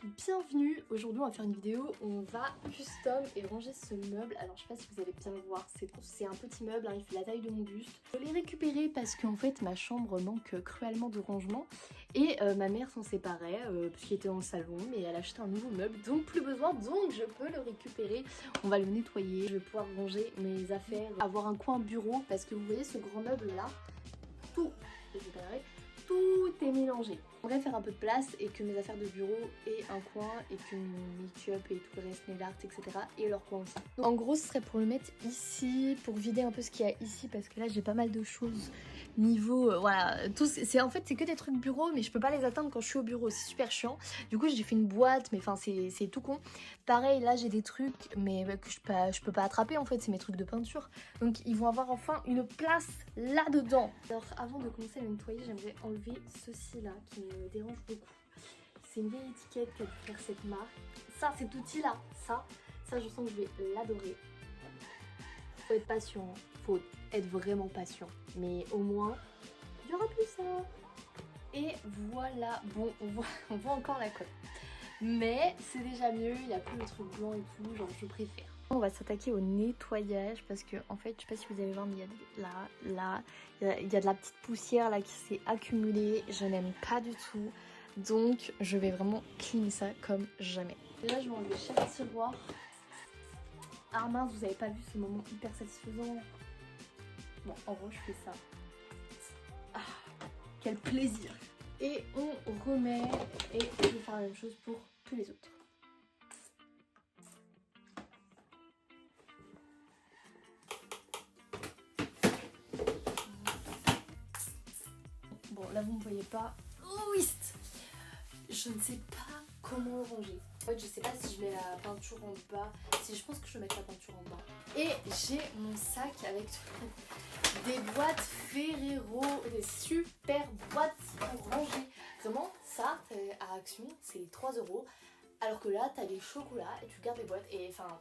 Bienvenue, aujourd'hui on va faire une vidéo où on va custom et ranger ce meuble. Alors je sais pas si vous allez bien le voir, c'est un petit meuble, hein, il fait la taille de mon buste. Je l'ai récupéré parce qu'en fait ma chambre manque cruellement de rangement et ma mère s'en séparait parce qu'il était dans le salon, mais elle a acheté un nouveau meuble, donc plus besoin, donc je peux le récupérer. On va le nettoyer, je vais pouvoir ranger mes affaires, avoir un coin bureau parce que vous voyez ce grand meuble là, tout est mélangé. J'aimerais faire un peu de place et que mes affaires de bureau aient un coin et que mon make-up et tout le reste, nail art, etc. aient leur coin aussi. Donc, en gros, ce serait pour le mettre ici, pour vider un peu ce qu'il y a ici, parce que là, j'ai pas mal de choses niveau... voilà, tout, en fait, c'est que des trucs bureau, mais je peux pas les atteindre quand je suis au bureau, c'est super chiant. Du coup, j'ai fait une boîte, mais enfin, c'est tout con. Pareil, là, j'ai des trucs, mais que je peux pas attraper, en fait, c'est mes trucs de peinture. Donc, ils vont avoir enfin une place là-dedans. Alors, avant de commencer à le nettoyer, j'aimerais enlever ceci là, qui me dérange beaucoup. C'est une vieille étiquette qu'a dû faire cette marque. Ça, cet outil là, ça je sens que je vais l'adorer. Faut être patient, faut être vraiment patient. Mais au moins, il y aura plus ça. Et voilà, bon, on voit encore la colle. Mais c'est déjà mieux, il n'y a plus le truc blanc et tout, genre je préfère. On va s'attaquer au nettoyage parce que en fait, je sais pas si vous allez voir, mais il y a de la petite poussière là qui s'est accumulée. Je n'aime pas du tout. Donc je vais vraiment cleaner ça comme jamais. Et là, je vais enlever chaque tiroir. Ah mince, vous avez pas vu ce moment hyper satisfaisant. Bon, en gros, je fais ça. Ah, quel plaisir. Et on remet, et je vais faire la même chose pour tous les autres. Bon, là vous ne voyez pas. Ouist, je ne sais pas comment le ranger. En fait, je sais pas si je mets la peinture en bas. Si je pense que je vais mettre la peinture en bas. Et j'ai mon sac avec des boîtes Ferrero, des super boîtes pour ranger. Vraiment, ça à Action, c'est 3 €. Alors que là, t'as les chocolats et tu gardes les boîtes. Et enfin.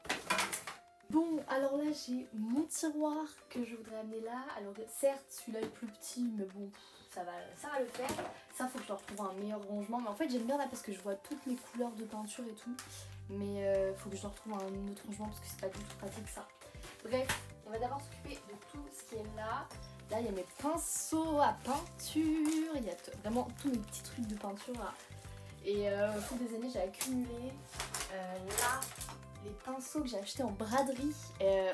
Bon, alors là j'ai mon tiroir que je voudrais amener là. Alors certes celui-là est plus petit, mais bon ça va le faire. Ça faut que je leur trouve un meilleur rangement. Mais en fait j'aime bien là parce que je vois toutes mes couleurs de peinture et tout. Mais faut que je leur trouve un autre rangement parce que c'est pas du tout pratique ça. Bref, on va d'abord s'occuper de tout ce qui est là. Là il y a mes pinceaux à peinture. Il y a vraiment tous mes petits trucs de peinture là. Et au fil des années j'ai accumulé là les pinceaux que j'ai achetés en braderie.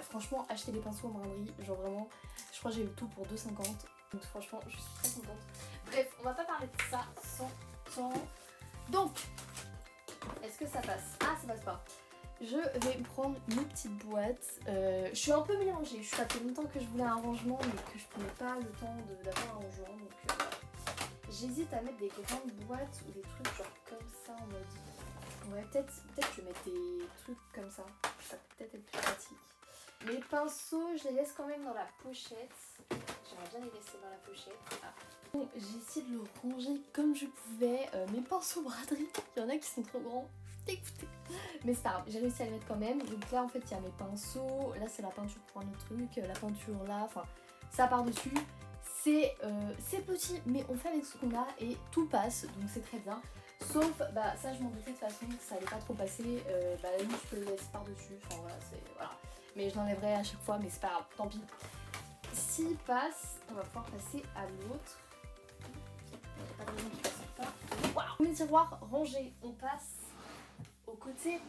Franchement, acheter des pinceaux en braderie, genre vraiment, je crois que j'ai eu tout pour 2,50 €. Donc franchement, je suis très contente. Bref, on va pas parler de ça sans temps. Donc, est-ce que ça passe? Ah, ça passe pas. Je vais prendre mes petites boîtes. Je suis un peu mélangée. Ça fait longtemps que je voulais un rangement, mais que je prenais pas le temps d'avoir un rangement. Donc, j'hésite à mettre des grandes boîtes ou des trucs genre comme ça en mode... Ouais, peut-être je vais mettre des trucs comme ça. Ça peut peut-être être plus pratique. Mes pinceaux, je les laisse quand même dans la pochette. J'aimerais bien les laisser dans la pochette. Ah. Bon, j'ai essayé de le ranger comme je pouvais. Mes pinceaux braderie, il y en a qui sont trop grands. Écoutez. Mais c'est pas grave, j'ai réussi à les mettre quand même. Donc là, en fait, il y a mes pinceaux. Là, c'est la peinture pour un autre truc. La peinture là, enfin, ça par-dessus. C'est petit, mais on fait avec ce qu'on a et tout passe. Donc c'est très bien. Sauf, bah ça je m'en doutais de toute façon que ça allait pas trop passer, bah la limite je peux le laisser par dessus, enfin voilà, voilà. Mais je l'enlèverai à chaque fois, mais c'est pas grave, tant pis. S'il passe, on va pouvoir passer à l'autre. Il n'y a pas de raison qu'il passe pas. Waouh. Mes tiroirs rangés, on passe au côté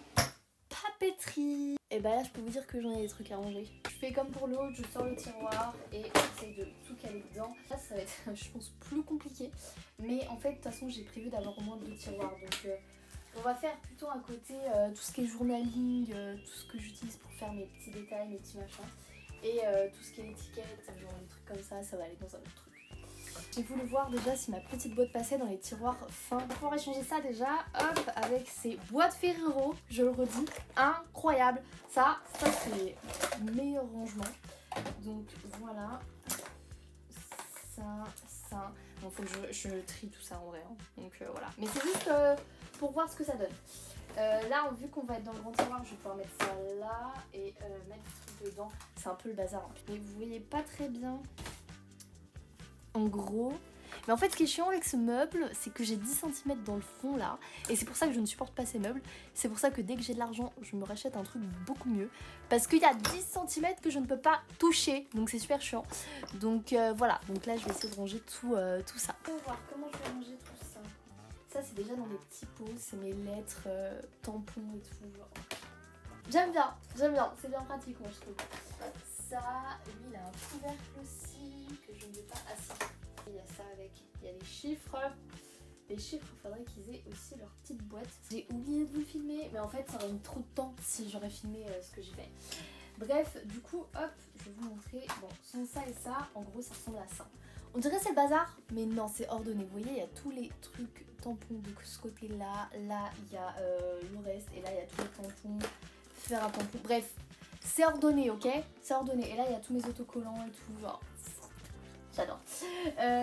papeterie. Et bah là je peux vous dire que j'en ai des trucs à ranger. Je fais comme pour l'autre, je sors le tiroir et j'essaye de tout caler dedans. Là ça va être je pense plus compliqué. Mais en fait de toute façon j'ai prévu d'avoir au moins 2 tiroirs. Donc on va faire plutôt un côté tout ce qui est journaling, tout ce que j'utilise pour faire mes petits détails, mes petits machins. Et tout ce qui est étiquette, genre des trucs comme ça va aller dans un autre truc. J'ai voulu voir déjà si ma petite boîte passait dans les tiroirs fins. On va pouvoir échanger ça déjà, hop, avec ces boîtes Ferrero, je le redis, incroyable. Ça c'est le meilleur rangement. Donc voilà, ça. Bon, faut que je trie tout ça en vrai. Hein. Donc voilà. Mais c'est juste pour voir ce que ça donne. Là, vu qu'on va être dans le grand tiroir, je vais pouvoir mettre ça là et mettre des trucs dedans. C'est un peu le bazar. Hein. Mais vous voyez pas très bien. En gros, Mais en fait ce qui est chiant avec ce meuble, c'est que j'ai 10 cm dans le fond là, et c'est pour ça que je ne supporte pas ces meubles. C'est pour ça que dès que j'ai de l'argent, je me rachète un truc beaucoup mieux, parce qu'il y a 10 cm que je ne peux pas toucher, donc c'est super chiant. Donc voilà, donc là je vais essayer de ranger tout ça. On va voir comment je vais ranger tout ça. Ça c'est déjà dans des petits pots, c'est mes lettres, tampons et tout. Genre. J'aime bien, c'est bien pratique moi je trouve. Ça, lui il a un couvercle aussi que je ne vais pas asseoir. Il y a ça avec, il y a les chiffres. Les chiffres, il faudrait qu'ils aient aussi leur petite boîte. J'ai oublié de vous le filmer, mais en fait ça aurait mis trop de temps si j'aurais filmé ce que j'ai fait. Bref, du coup, hop, je vais vous montrer. Bon, sans ça et ça, en gros ça ressemble à ça. On dirait c'est le bazar, mais non, c'est ordonné. Vous voyez, il y a tous les trucs tampons de ce côté-là. Là, il y a le reste. Et là, il y a tous les tampons, faire un tampon. Bref, c'est ordonné, ok? C'est ordonné. Et là, il y a tous mes autocollants et tout. Genre, j'adore.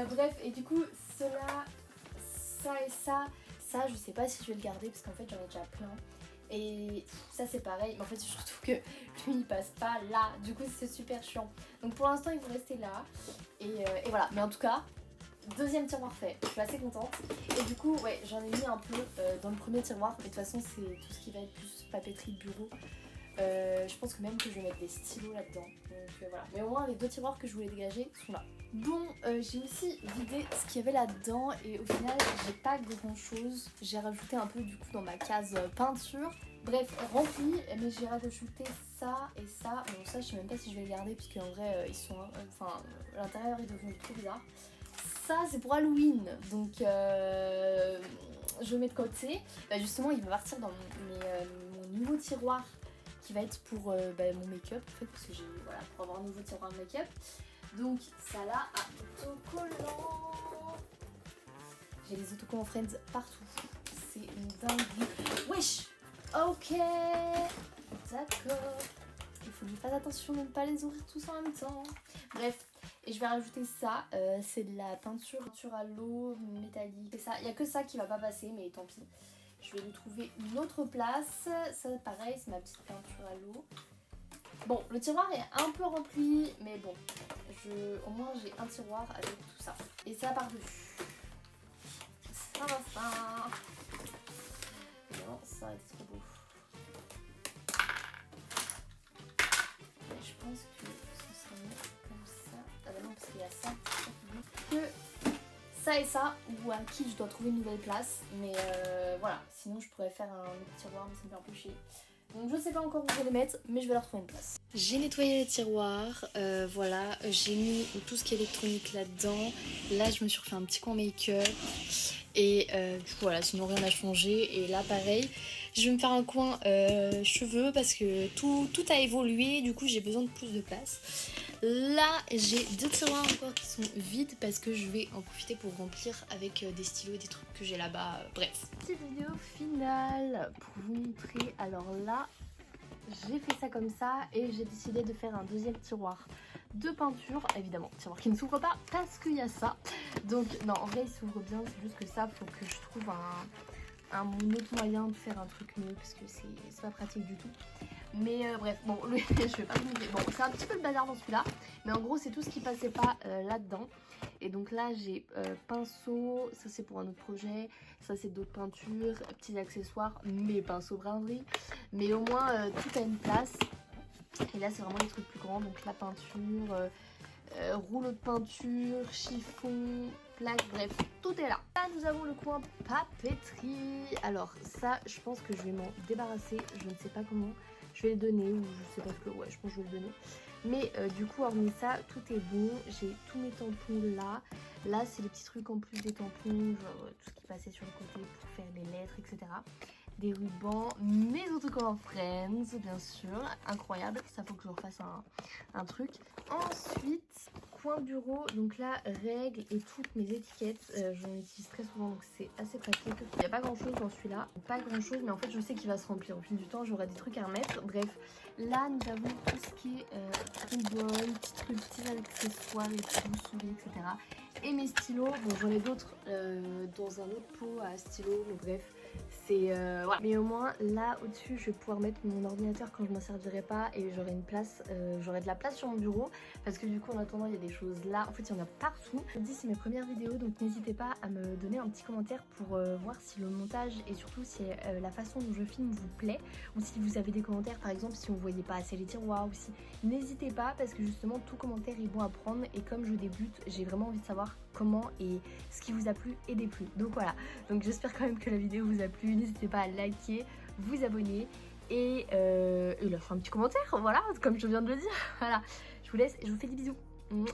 Bref, et du coup, cela, ça et ça, je sais pas si je vais le garder parce qu'en fait, j'en ai déjà plein. Et ça c'est pareil, mais en fait c'est surtout que lui il passe pas là, du coup c'est super chiant. Donc pour l'instant il faut rester là, et voilà. Mais en tout cas, deuxième tiroir fait, je suis assez contente. Et du coup ouais, j'en ai mis un peu dans le premier tiroir, mais de toute façon c'est tout ce qui va être plus papeterie de bureau. Je pense que même que je vais mettre des stylos là-dedans, donc voilà. Mais au moins les deux tiroirs que je voulais dégager sont là. Bon, j'ai aussi vidé ce qu'il y avait là-dedans et au final j'ai pas grand chose. J'ai rajouté un peu du coup dans ma case peinture. Bref, rempli, mais j'ai rajouté ça et ça. Bon ça je sais même pas si je vais les garder parce qu'en vrai ils sont... Enfin l'intérieur est devenu trop bizarre. Ça c'est pour Halloween, donc je le mets de côté. Bah, justement il va partir dans mon nouveau tiroir qui va être pour mon make-up en fait, parce que j'ai, voilà, pour avoir un nouveau tiroir de make-up. Donc ça là à autocollants. J'ai les autocollants Friends partout. C'est une dinguerie. Wesh. Ok. D'accord. Il faut que je fasse attention de ne pas les ouvrir tous en même temps. Bref. Et je vais rajouter ça. C'est de la peinture à l'eau métallique. C'est ça. Il n'y a que ça qui va pas passer, mais tant pis. Je vais lui trouver une autre place. Ça pareil, c'est ma petite peinture à l'eau. Bon, le tiroir est un peu rempli, mais bon, au moins j'ai un tiroir avec tout ça. Et ça par-dessus. Ça va ça. Non, ça aurait été trop beau. Et je pense que ce sera mieux comme ça. Ah bah non, parce qu'il y a ça. Que ça et ça, ou à qui je dois trouver une nouvelle place. Mais voilà, sinon je pourrais faire un autre tiroir, mais ça me fait un peu chier. Donc je sais pas encore où je vais les mettre, mais je vais leur trouver une place. J'ai nettoyé les tiroirs, voilà, j'ai mis tout ce qui est électronique là-dedans. Là je me suis refait un petit coin make-up. Et du coup voilà, sinon rien n'a changé. Et là pareil, je vais me faire un coin cheveux parce que tout a évolué, du coup j'ai besoin de plus de place. Là j'ai deux tiroirs encore qui sont vides parce que je vais en profiter pour remplir avec des stylos et des trucs que j'ai là-bas, bref. Petite vidéo finale pour vous montrer. Alors là j'ai fait ça comme ça et j'ai décidé de faire un deuxième tiroir de peinture, évidemment tiroir qui ne s'ouvre pas parce qu'il y a ça. Donc non, en vrai il s'ouvre bien, c'est juste que ça faut que je trouve un autre moyen de faire un truc mieux parce que c'est pas pratique du tout. Mais bref, bon, je vais pas vous montrer. Bon, c'est un petit peu le bazar dans celui-là, mais en gros c'est tout ce qui passait pas là-dedans. Et donc là j'ai pinceau, ça c'est pour un autre projet, ça c'est d'autres peintures, petits accessoires, mes pinceaux brinderie. Mais au moins tout a une place. Et là c'est vraiment les trucs plus grands, donc la peinture, rouleau de peinture, chiffon, plaque, bref, tout est là. Là nous avons le coin papeterie. Alors ça je pense que je vais m'en débarrasser, je ne sais pas comment. Je vais le donner ou je sais pas ce que... Ouais, je pense que je vais le donner. Mais du coup, hormis ça, tout est bon. J'ai tous mes tampons là. Là, c'est les petits trucs en plus des tampons, genre tout ce qui passait sur le côté pour faire les lettres, etc. Des rubans, mes autocollants Friends, bien sûr. Incroyable. Ça, faut que je refasse un truc. Ensuite, coin bureau. Donc là, règles et toutes mes étiquettes. J'en utilise très souvent, donc c'est assez pratique. Il n'y a pas grand chose dans celui-là. Pas grand chose, mais en fait, je sais qu'il va se remplir. Au fil du temps, j'aurai des trucs à remettre. Bref, là, nous avons tout ce qui est rubans, petits trucs, petits accessoires et tout, souris, etc. Et mes stylos. Bon, j'en ai d'autres dans un autre pot à stylos, mais bref. C'est voilà. Mais au moins là au-dessus je vais pouvoir mettre mon ordinateur quand je m'en servirai pas et j'aurai une place, j'aurai de la place sur mon bureau parce que du coup en attendant il y a des choses là, en fait il y en a partout. Je vous dis c'est mes premières vidéos donc n'hésitez pas à me donner un petit commentaire pour voir si le montage et surtout si la façon dont je filme vous plaît ou si vous avez des commentaires par exemple si on voyait pas assez les tiroirs ou si n'hésitez pas parce que justement tout commentaire est bon à prendre et comme je débute j'ai vraiment envie de savoir comment et ce qui vous a plu et déplu. Donc voilà, donc j'espère quand même que la vidéo vous a plu, n'hésitez pas à liker, vous abonner et lâcher un petit commentaire, voilà, comme je viens de le dire. Voilà, je vous laisse et je vous fais des bisous. Mouah.